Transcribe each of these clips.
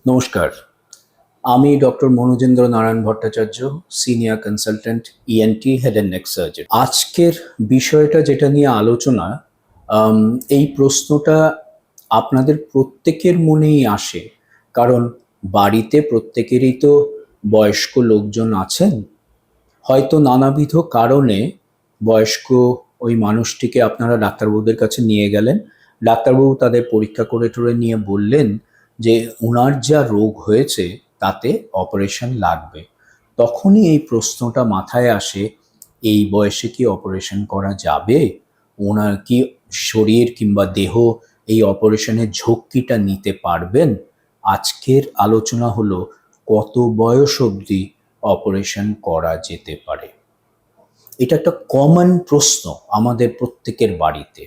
নমস্কার, আমি doctor Monojendra Narayan Bhattacharya, senior consultant ENT head and neck surgeon. আজকের বিষয়টা যেটা নিয়ে আলোচনা, এই প্রশ্নটা আপনাদের প্রত্যেকের মনেই আসে, কারণ বাড়িতে প্রত্যেকেরই তো বয়স্ক লোকজন আছেন। হয়তো নানাবিধ কারণে বয়স্ক ওই মানুষটিকে আপনারা ডাক্তারবাবুদের কাছে নিয়ে গেলেন। ডাক্তারবাবু তাদের পরীক্ষা করে টরে নিয়ে বললেন যে ওনার যা রোগ হয়েছে তাতে অপারেশন লাগবে। তখনই এই প্রশ্নটা মাথায় আসে, এই বয়সে কি অপারেশন করা যাবে? ওনার কি শরীর কিংবা দেহ এই অপারেশনের ঝক্কিটা নিতে পারবেন? আজকের আলোচনা হলো কত বয়স অবধি অপারেশন করা যেতে পারে। এটা একটা কমন প্রশ্ন আমাদের প্রত্যেকের বাড়িতে।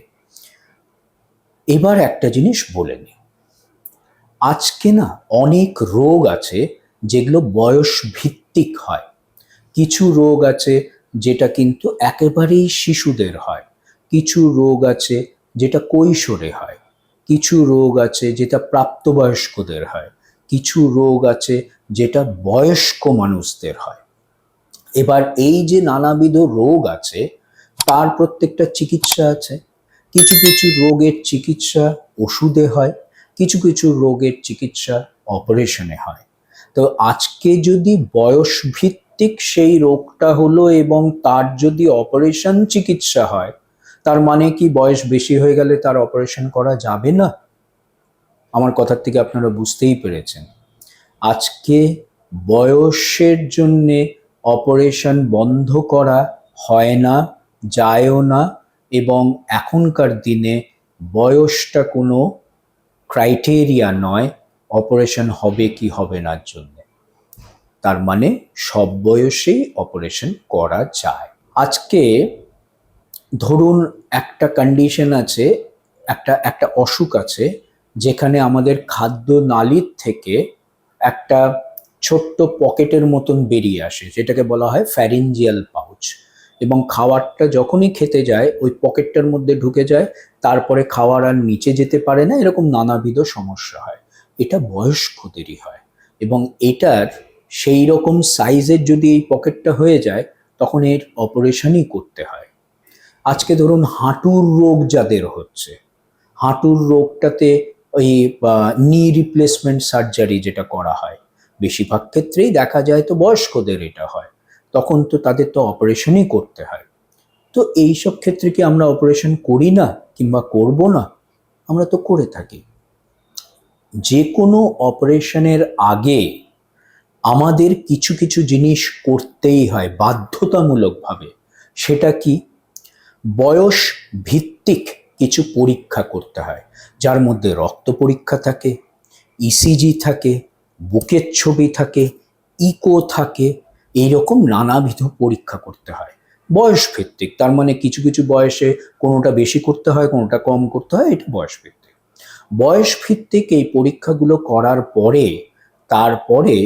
এবার একটা জিনিস বলে নিই, আজকে না অনেক রোগ আছে যেগুলো বয়স ভিত্তিক হয়। কিছু রোগ আছে যেটা কিন্তু একেবারেই শিশুদের হয়, কিছু রোগ আছে যেটা কৈশোরে হয়, কিছু রোগ আছে যেটা প্রাপ্তবয়স্কদের হয়, কিছু রোগ আছে যেটা বয়স্ক মানুষদের হয়। এবার এই যে নানাবিধ রোগ আছে তার প্রত্যেকটা চিকিৎসা আছে। কিছু কিছু রোগের চিকিৎসা ওষুধে হয়, কিছু কিছু রোগের চিকিৎসা অপারেশনে হয়। তো আজকে যদি বয়স ভিত্তিক সেই রোগটা হলো এবং তার যদি অপারেশন চিকিৎসা হয়, তার মানে কি বয়স বেশি হয়ে গেলে তার অপারেশন করা যাবে না? আমার কথার থেকে আপনারা বুঝতেই পেরেছেন। আজকে বয়সের জন্যে অপারেশন বন্ধ করা হয় না, যায়ও না, এবং এখনকার দিনে বয়সটা কোনো ক্রাইটেরিয়া নয় অপারেশন হবে কি হবে না জন্য। তার মানে সব বয়সেই অপারেশন করা যায়। আজকে ধরুন একটা কন্ডিশন আছে, একটা একটা অসুখ আছে যেখানে আমাদের খাদ্য নালীর থেকে একটা ছোট্ট পকেটের মতন বেরিয়ে আসে, যেটাকে বলা হয় ফ্যারিঞ্জিয়াল পাউচ, এবং খাবারটা যখনই খেতে যায় ওই পকেটটার মধ্যে ঢুকে যায়, তারপরে খাবার আর নিচে যেতে পারে না, এরকম নানাবিধ সমস্যা হয়। এটা বয়স্কদেরই হয়, এবং এটার সেই রকম সাইজের যদি এই পকেটটা হয়ে যায় তখন এর অপারেশনই করতে হয়। আজকে ধরুন হাঁটুর রোগ যাদের হচ্ছে, হাঁটুর রোগটাতে ওই নি রিপ্লেসমেন্ট সার্জারি যেটা করা হয়, বেশিরভাগ ক্ষেত্রেই দেখা যায় তো বয়স্কদের এটা হয়, তখন তো তাদের তো অপারেশনই করতে হয়। তো এইসব ক্ষেত্রে কি আমরা অপারেশন করি না কিংবা করব না? আমরা তো করে থাকি। যে কোনো অপারেশনের আগে আমাদের কিছু কিছু জিনিস করতেই হয় বাধ্যতামূলকভাবে। সেটা কি? বয়স ভিত্তিক কিছু পরীক্ষা করতে হয়, যার মধ্যে রক্ত পরীক্ষা থাকে, ইসিজি থাকে, বুকের ছবি থাকে, ইকো থাকে, এইরকম নানাবিধ পরীক্ষা করতে হয় বয়স ভিত্তিক। তার মানে কিছু কিছু বয়সে কোনোটা বেশি করতে হয়, কোনোটা কম করতে হয়, এটা বয়স ভিত্তিক। বয়স ভিত্তিক এই পরীক্ষাগুলো করার পরে তারপরে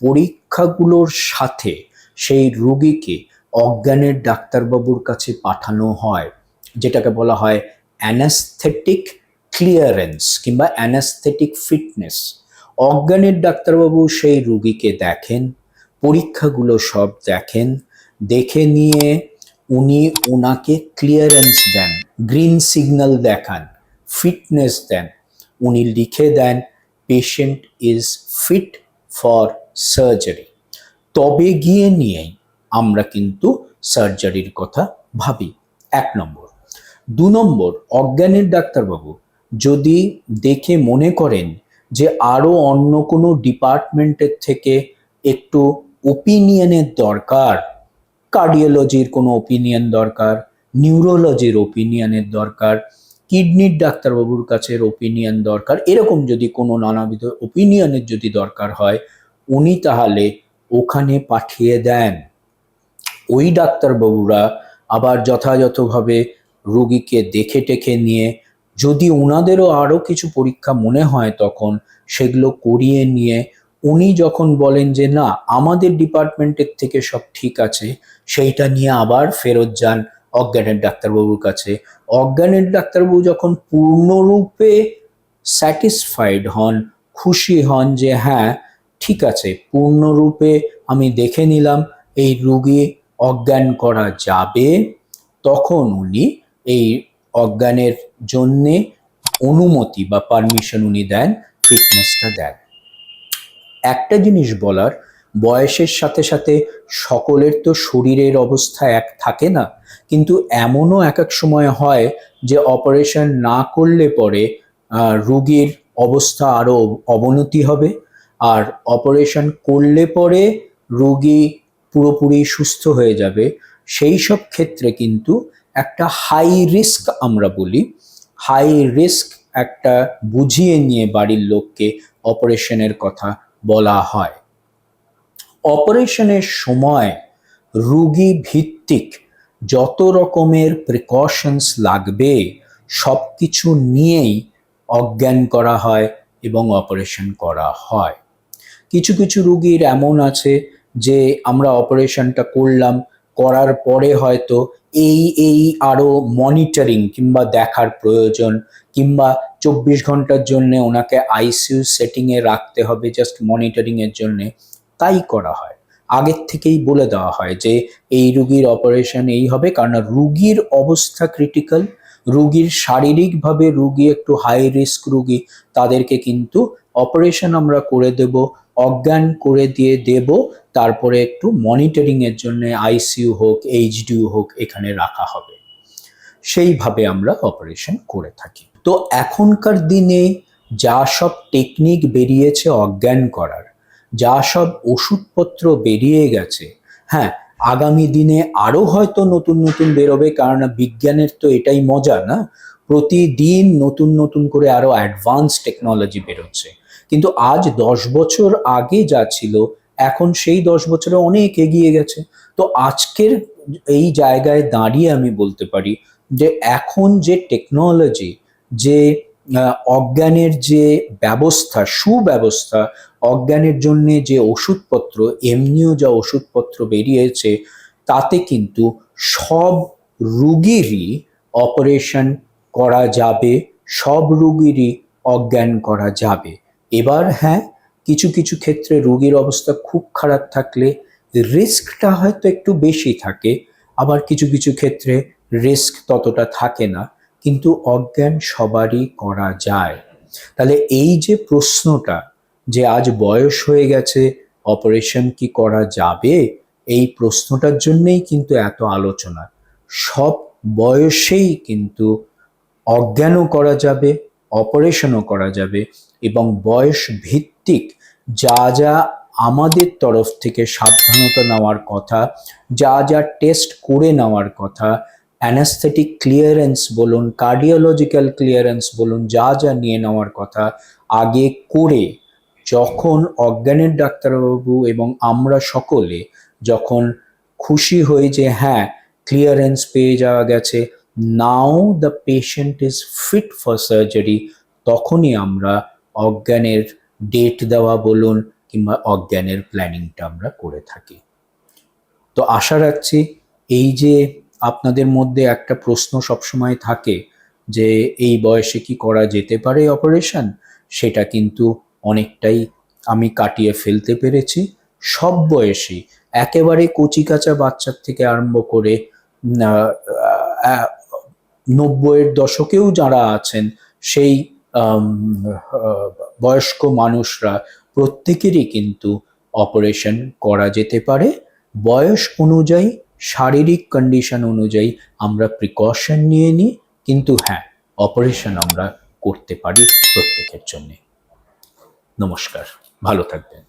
পরীক্ষাগুলোর সাথে সেই রোগীকে অজ্ঞানের ডাক্তারবাবুর কাছে পাঠানো হয়, যেটাকে বলা হয় অ্যানাস্থেটিক ক্লিয়ারেন্স কিংবা অ্যানাস্থেটিক ফিটনেস। অজ্ঞানের ডাক্তারবাবু সেই রোগীকে দেখেন, পরীক্ষাগুলো সব দেখেন, দেখে নিয়ে উনি ওনাকে ক্লিয়ারেন্স দেন, গ্রিন সিগন্যাল দেখান, ফিটনেস দেন। উনি লিখে দেন patient is fit for surgery. তবে গিয়ে নিয়েই আমরা কিন্তু সার্জারির কথা ভাবি, 1 নম্বর। 2 নম্বর, অজ্ঞানের ডাক্তারবাবু যদি দেখে মনে করেন যে আরও অন্য কোনো ডিপার্টমেন্টের থেকে একটু ওপিনিয়নের দরকার, কার্ডিওলজির কোনো ওপিনিয়ন দরকার, নিউরোলজির ওপিনিয়নের দরকার, কিডনির ডাক্তারবাবুর কাছে ওপিনিয়ন দরকার, এরকম যদি কোনো নানাবিধ ওপিনিয়নের যদি দরকার হয়, উনি তাহলে ওখানে পাঠিয়ে দেন। ওই ডাক্তারবাবুরা আবার যথাযথভাবে রোগীকে দেখে টেখে নিয়ে, যদি ওনাদেরও আরও কিছু পরীক্ষা মনে হয় তখন সেগুলো করিয়ে নিয়ে উনি যখন বলেন যে না আমাদের ডিপার্টমেন্টের থেকে সব ঠিক আছে, সেইটা নিয়ে আবার ফেরত যান অজ্ঞানের ডাক্তারবাবুর কাছে। অজ্ঞানের ডাক্তারবাবু যখন পূর্ণরূপে স্যাটিসফাইড হন, খুশি হন যে হ্যাঁ ঠিক আছে, পূর্ণরূপে আমি দেখে নিলাম এই রোগী অজ্ঞান করা যাবে, তখন উনি এই অজ্ঞানের জন্যে অনুমতি বা পারমিশন উনি দেন, ফিটনেসটা দেন। একটা জিনিস বলার, বয়সের সাথে সাথে সকলের তো শরীরের অবস্থা এক থাকে না, কিন্তু এমনও এক এক সময় হয় যে অপারেশন না করলে পরে রোগীর অবস্থা আরো অবনতি হবে, আর অপারেশন করলে পরে রোগী পুরোপুরি সুস্থ হয়ে যাবে। সেই সব ক্ষেত্রে কিন্তু একটা হাই রিস্ক, আমরা বলি হাই রিস্ক, একটা বুঝিয়ে নিয়ে বাড়ির লোককে অপারেশনের কথা বলা হয়। অপারেশনের সময় রোগী ভিত্তিক যত রকমের প্রিকশনস লাগবে সব কিছু নিয়েই অজ্ঞান করা হয় এবং অপারেশন করা হয়। কিছু কিছু রোগীর এমন আছে যে আমরা অপারেশনটা করলাম, করার পরে হয়তো এই আরো মনিটরিং কিংবা দেখার প্রয়োজন, কিংবা 24 ঘন্টার জন্য ওনাকে আইসিইউ সেটিংয়ে রাখতে হবে জাস্ট মনিটরিংয়ের জন্য, তাই করা হয়। আগের থেকেই বলে দেওয়া হয় যে এই রোগীর অপারেশন এই হবে, কারণ রোগীর অবস্থা ক্রিটিক্যাল, রোগীর শারীরিকভাবে রোগী একটু হাই রিস্ক রোগী, তাদেরকে কিন্তু অপারেশন আমরা করে দেব, অজ্ঞান করে দিয়ে দেব, তারপরে একটু মনিটরিং এর জন্য আইসিইউ হোক, এইচডিইউ হোক, এখানে রাখা হবে। সেইভাবে আমরা অপারেশন করে থাকি। তো এখনকার দিনে যা সব টেকনিক বেরিয়েছে অজ্ঞান করার, যা সব ওষুধপত্র বেরিয়ে গেছে, হ্যাঁ আগামী দিনে আরো হয়তো নতুন নতুন বেরোবে, কারণ বিজ্ঞানের তো এটাই মজা না, প্রতিদিন নতুন নতুন করে আরো অ্যাডভান্স টেকনোলজি বেরোচ্ছে। কিন্তু আজ 10 বছর আগে যা ছিল, এখন সেই 10 বছরে অনেক এগিয়ে গেছে। তো আজকের এই জায়গায় দাঁড়িয়ে আমি বলতে পারি যে এখন যে টেকনোলজি, যে অজ্ঞানের যে ব্যবস্থা, সুব্যবস্থা, অজ্ঞানের জন্য যে ওষুধপত্র, এমনিও যা ওষুধপত্র বেরিয়েছে, তাতে কিন্তু সব রোগীরই অপারেশন করা যাবে, সব রোগীরই অজ্ঞান করা যাবে। এবার হ্যাঁ, কিছু কিছু ক্ষেত্রে রোগীর অবস্থা খুব খারাপ থাকলে রিস্কটা হয়তো একটু বেশি থাকে, আবার কিছু কিছু ক্ষেত্রে রিস্ক ততটা থাকে না, কিন্তু অজ্ঞান সবারই করা যায়। তাহলে এই যে প্রশ্নটা, যে আজ বয়স হয়ে গেছে অপারেশন কি করা যাবে, এই প্রশ্নটার জন্যই কিন্তু এত আলোচনা। সব বয়সেই কিন্তু অজ্ঞানও করা যাবে, অপারেশনও করা যাবে, এবং বয়স ভিত্তিক যা যা আমাদের তরফ থেকে সাবধানতা নেওয়ার কথা, যা যা টেস্ট করে নেওয়ার কথা, অ্যানাস্থেটিক ক্লিয়ারেন্স বলুন, কার্ডিওলজিক্যাল ক্লিয়ারেন্স বলুন, যা যা নিয়ে নেওয়ার কথা আগে করে, যখন অজ্ঞানের ডাক্তারবাবু এবং আমরা সকলে যখন খুশি হই যে হ্যাঁ ক্লিয়ারেন্স পেয়ে যাওয়া গেছে, now the patient is fit for surgery, তখনই আমরা অজ্ঞানের ডেট দেওয়া বলুন কিংবা অজ্ঞানের প্ল্যানিংটা আমরা করে থাকি। তো আশা রাখছি এই যে আপনাদের মধ্যে একটা প্রশ্ন সবসময় থাকে যে এই বয়সে কি করা যেতে পারে অপারেশন, সেটা কিন্তু অনেকটাই আমি কাটিয়ে ফেলতে পেরেছি। সব বয়সী, একেবারে কচিকাঁচা বাচ্চার থেকে আরম্ভ করে 90-এর দশকেও যারা আছেন, সেই বয়স্ক মানুষরা, প্রত্যেকেরই কিন্তু অপারেশন করা যেতে পারে। বয়স অনুযায়ী, শারীরিক কন্ডিশন অনুযায়ী আমরা প্রিকশন নিয়ে নিই, কিন্তু হ্যাঁ অপারেশন আমরা করতে পারি প্রত্যেকের জন্য। নমস্কার, ভালো থাকবেন।